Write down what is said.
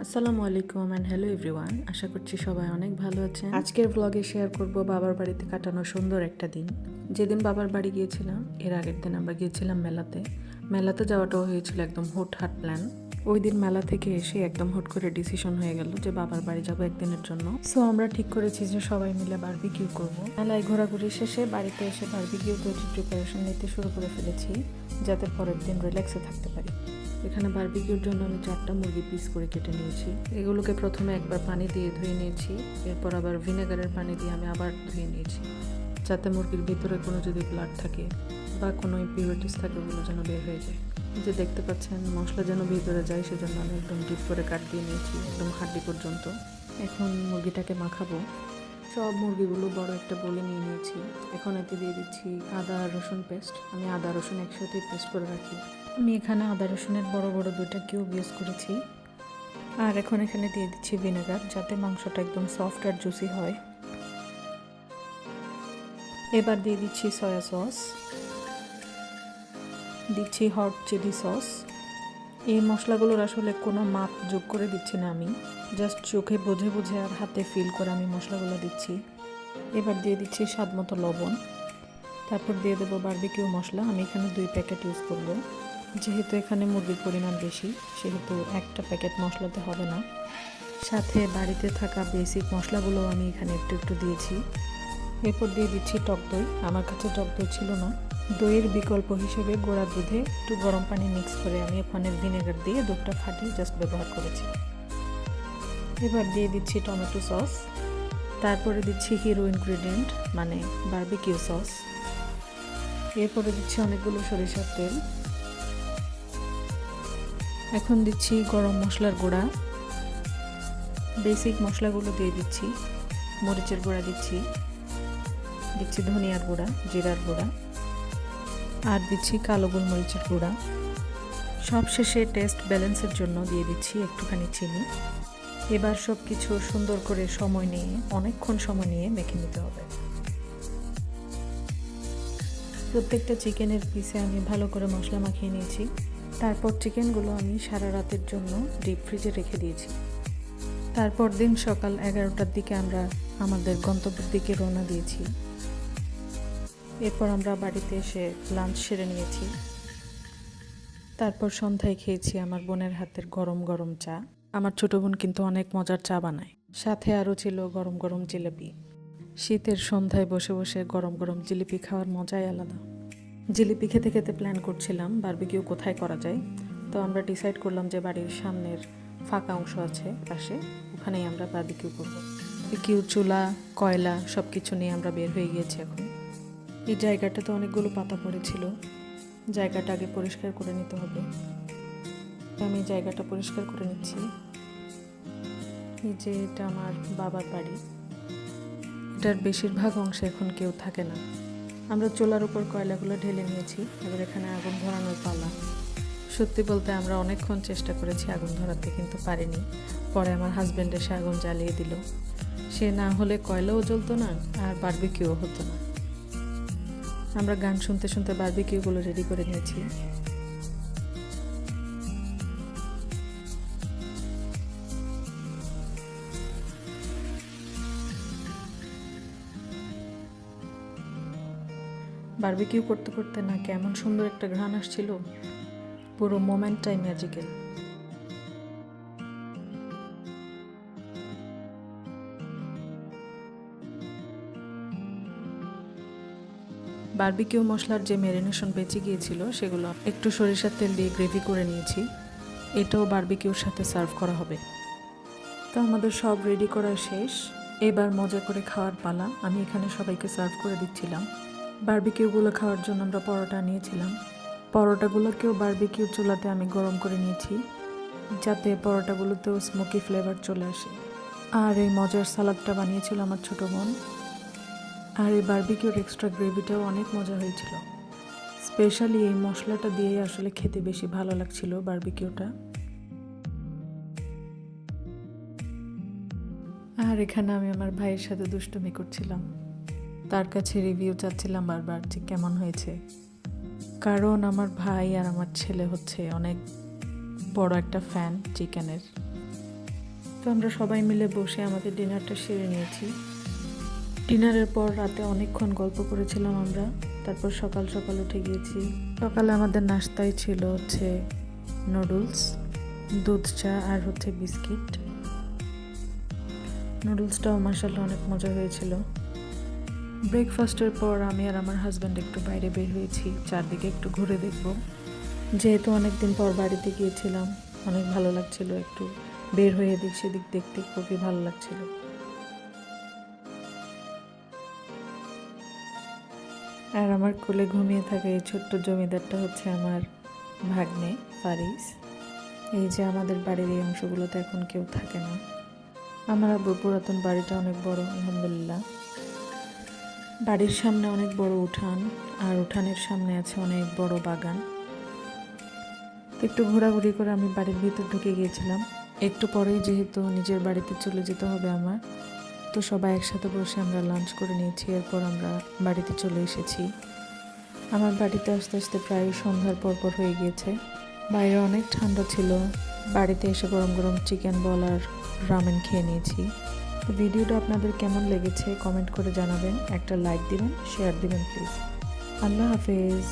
আসসালামু আলাইকুম and hello everyone. আশা করছি সবাই অনেক ভালো আছেন। আজকের ব্লগে শেয়ার করব বাবার বাড়িতে কাটানো সুন্দর একটা দিন। যেদিন বাবার বাড়ি গিয়েছিলাম এর আগের দিন আমরা গিয়েছিলাম মেলাতে যাওয়াটাও হয়েছিল একদম হুটহাট প্ল্যান। ওই দিন মেলা থেকে এসে একদম হুট করে ডিসিশন হয়ে গেল যে বাবার বাড়ি যাবো একদিনের জন্য। সো আমরা ঠিক করেছি যে সবাই মিলে বারবিকিউ করব। মেলায় ঘোরাঘুরি শেষে বাড়িতে এসে বারবিকিউ তৈরির প্রিপারেশন নিতে শুরু করে ফেলেছি, যাতে পরের দিন রিল্যাক্সে থাকতে পারি। এখানে বারবিকিউর জন্য আমি 4টা মুরগি পিস করে কেটে নিয়েছি। এগুলোকে প্রথমে একবার পানি দিয়ে ধুয়ে নিয়েছি, এরপর আবার ভিনেগারের পানি দিয়ে আমি আবার ধুয়ে নিয়েছি, যাতে মুরগির ভিতরে কোনো যদি ব্লাড থাকে বা কোনো ইম্পিউরিটিস থাকে ওগুলো যেন বের হয়ে যায়। যে দেখতে পাচ্ছেন মশলা যেন ভিতরে যায় সেজন্য আমি একদম ডিপ করে কাট দিয়ে নিয়েছি একদম হাড্ডি পর্যন্ত। এখন মুরগিটাকে মাখাবো। সব মুরগিগুলো বড় একটা বলে নিয়ে নিয়েছি। এখন এতে দিয়ে দিচ্ছি আদা রসুন পেস্ট। আমি আদা রসুন একসাথে পেস্ট করে রাখি। আমি এখানে আদা রসুনের বড় বড় 2টা কিউব ইউজ করেছি। আর এখন এখানে দিয়ে দিচ্ছি ভিনেগার, যাতে মাংসটা একদম সফট আর জুসি হয়। এবার দিয়ে দিচ্ছি সয়া সস, দিচ্ছি হট চিলি সস। এই মশলাগুলোর আসলে কোনো মাপ যোগ করে দিচ্ছি না, আমি জাস্ট চোখে বুঝে বুঝে আর হাতে ফিল করে আমি মশলাগুলো দিচ্ছি। এবার দিয়ে দিচ্ছি স্বাদ মতো লবণ। তারপর দিয়ে দেবো বারবিকিউ মশলা। আমি এখানে 2 প্যাকেট ইউজ করব। যেহেতু এখানে মুরগির পরিমাণ বেশি, সেহেতু একটা প্যাকেট মশলাতে হবে না। সাথে বাড়িতে থাকা বেসিক মশলাগুলো আমি এখানে একটু একটু দিয়েছি। এরপর দিয়ে দিচ্ছি টক দই। আমার কাছে টক দই ছিল না। দইয়ের বিকল্প হিসেবে গোড়া দুধে একটু গরম পানি মিক্স করে আমি ওখানে ভিনেগার দিয়ে দুধটা ফাটিয়ে জাস্ট ব্যবহার করেছি। এবার দিয়ে দিচ্ছি টমেটো সস। তারপরে দিচ্ছি হিরো ইনগ্রেডিয়েন্ট মানে বারবিকিউ সস। এরপরে দিচ্ছি অনেকগুলো সরিষার তেল। এখন দিচ্ছি গরম মশলার গুঁড়া। বেসিক মশলাগুলো দিয়ে দিচ্ছি। মরিচের গুঁড়া দিচ্ছি ধনিয়ার গুঁড়া, জিরার গুঁড়া, আর দিচ্ছি কালো গোলমরিচের গুঁড়া। সবশেষে টেস্ট ব্যালেন্সের জন্য দিয়ে দিচ্ছি একটুখানি চিনি। এবার সব কিছু সুন্দর করে অনেকক্ষণ সময় নিয়ে মেখে নিতে হবে। প্রত্যেকটা চিকেনের পিসে আমি ভালো করে মশলা মাখিয়ে নিয়েছি। তারপর চিকেনগুলো আমি সারা রাতের জন্য ডিপ ফ্রিজে রেখে দিয়েছি। তারপর দিন সকাল 11টার দিকে আমরা আমাদের গন্তব্যের দিকে রওনা দিয়েছি। এরপর আমরা বাড়িতে এসে লাঞ্চ সেরে নিয়েছি। তারপর সন্ধ্যায় খেয়েছি আমার বোনের হাতের গরম গরম চা। আমার ছোট বোন কিন্তু অনেক মজার চা বানায়। সাথে আরও ছিল গরম গরম জিলিপি। শীতের সন্ধ্যায় বসে বসে গরম গরম জিলিপি খাওয়ার মজাই আলাদা। জিলিপি খেতে খেতে প্ল্যান করছিলাম বারবিকিউ কোথায় করা যায়। তো আমরা ডিসাইড করলাম যে বাড়ির সামনের ফাঁকা অংশ আছে পাশে, ওখানেই আমরা বারবিকিউ করব। বারবিকিউ চুলা, কয়লা সব কিছু নিয়ে আমরা বের হয়ে গিয়েছি। এখন এই জায়গাটাতে অনেকগুলো পাতা পড়েছিল, জায়গাটা আগে পরিষ্কার করে নিতে হবে। আমি জায়গাটা পরিষ্কার করে নিচ্ছি। এই যে এটা আমার বাবার বাড়ি। এটার বেশিরভাগ অংশে এখন কেউ থাকে না। আমরা চুলার উপর কয়লাগুলো ঢেলে নিয়েছি। এবার এখানে আগুন ধরানোর পালা। সত্যি বলতে আমরা অনেকক্ষণ চেষ্টা করেছি আগুন ধরাতে, কিন্তু পারিনি। পরে আমার হাজব্যান্ড এসে আগুন জ্বালিয়ে দিল। সে না হলে কয়লাও জ্বলতো না আর বারবিকিউ হতো না। আমরা গান শুনতে শুনতে বারবিকিউগুলো রেডি করে নিয়েছি। বারবিকিউ করতে করতে না কেমন সুন্দর একটা ঘ্রাণ আসছিল, পুরো মোমেন্টটাই ম্যাজিক্যাল। বারবিকিউ মশলার যে ম্যারিনেশন বেঁচে গিয়েছিল সেগুলো একটু সরিষার তেল দিয়ে গ্রেভি করে নিয়েছি। এটাও বারবিকিউর সাথে সার্ভ করা হবে। তো আমাদের সব রেডি করা শেষ। এবার মজা করে খাওয়ার পালা। আমি এখানে সবাইকে সার্ভ করে দিচ্ছিলাম। বারবিকিউগুলো খাওয়ার জন্য আমরা পরোটা নিয়েছিলাম। পরোটাগুলোকেও বারবিকিউ চুলাতে আমি গরম করে নিয়েছি, যাতে পরোটাগুলোতেও স্মোকি ফ্লেভার চলে আসে। আর এই মজার সালাদটা বানিয়েছিল আমার ছোটো বোন। আর এই বারবিকিউর এক্সট্রা গ্রেভিটাও অনেক মজা হয়েছিল। স্পেশালি এই মশলাটা দিয়েই আসলে খেতে বেশি ভালো লাগছিল বারবিকিউটা। আর এখানে আমি আমার ভাইয়ের সাথে দুষ্টুমি করছিলাম। তার কাছে রিভিউ চাচ্ছিলাম বারবার যে কেমন হয়েছে, কারণ আমার ভাই আর আমার ছেলে হচ্ছে অনেক বড় একটা ফ্যান চিকেনের। আমরা সবাই মিলে বসে আমাদের ডিনারটা সেরে নিয়েছি। ডিনারের পর রাতে অনেকক্ষণ গল্প করেছিলাম আমরা। তারপর সকাল সকাল উঠে গিয়েছি। সকালে আমাদের নাস্তায় ছিল হচ্ছে নুডলস, দুধ চা আর হচ্ছে বিস্কিট। নুডলসটাও মাশাআল্লাহ অনেক মজা হয়েছিল। ব্রেকফাস্টের পর আমি আর আমার হাজব্যান্ড একটু বাইরে বের হয়েছি, চারদিকে একটু ঘুরে দেখব। যেহেতু অনেকদিন পর বাড়িতে গিয়েছিলাম, অনেক ভালো লাগছিল, একটু বের হয়ে এদিক সেদিক দেখতে খুবই ভালো লাগছিল। আর আমার কোলে ঘুমিয়ে থাকা এই ছোট্ট জমিদারটা হচ্ছে আমার ভাগ্নে ফারিস। এই যে আমাদের বাড়ির এই অংশগুলোতে এখন কেউ থাকে না। আমার আব্বুর পুরাতন বাড়িটা অনেক বড়, আলহামদুলিল্লাহ। বাড়ির সামনে অনেক বড় উঠান, আর উঠানের সামনে আছে অনেক বড় বাগান। একটু ঘোরাঘুরি করে আমি বাড়ির ভিতর ঢুকে গিয়েছিলাম। একটু পরেই যেহেতু নিজের বাড়িতে চলে যেতে হবে আমার, তো সবাই একসাথে বসে আমরা লাঞ্চ করে নিয়েছি। এরপর আমরা বাড়িতে চলে এসেছি। আমার বাড়িতে আস্তে আস্তে প্রায় সন্ধ্যার পরপর হয়ে গিয়েছে। বাইরে অনেক ঠান্ডা ছিল। বাড়িতে এসে গরম গরম চিকেন বল আর রামেন খেয়ে নিয়েছি। তো ভিডিওটা আপনাদের কেমন লেগেছে কমেন্ট করে জানাবেন, একটা লাইক দিবেন, শেয়ার দিবেন প্লিজ। আল্লাহ হাফেজ।